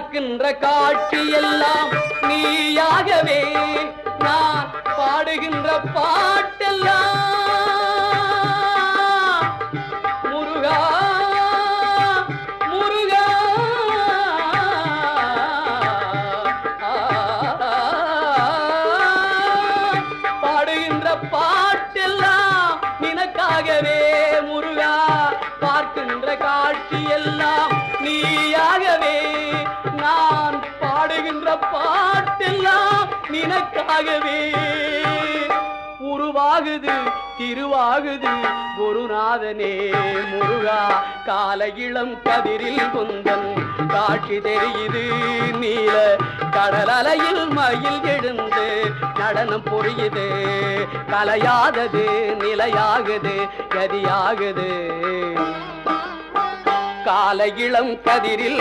பார்க்கின்ற காட்சி எல்லாம் நீயாகவே நான் பாடுகின்ற பாட்டெல்லாம் முருகா முருகா பாடுகின்ற பாட்டெல்லாம் நினக்காகவே முருகா பார்க்கின்ற காட்சி எல்லாம் நீயாகவே நான் பாடுகின்ற பாட்டெல்லாம் நினக்காகவே உருவாகுது திருவாகுது குருநாதனே முருகா கால இளம் கதிரில் குந்தன் காட்சி தெரியுது நீல கடல் அலையில் மயில் எழுந்து நடனம் புரியுது கலையாதது நிலையாகுது கதியாகுது கால இளம் கதிரில்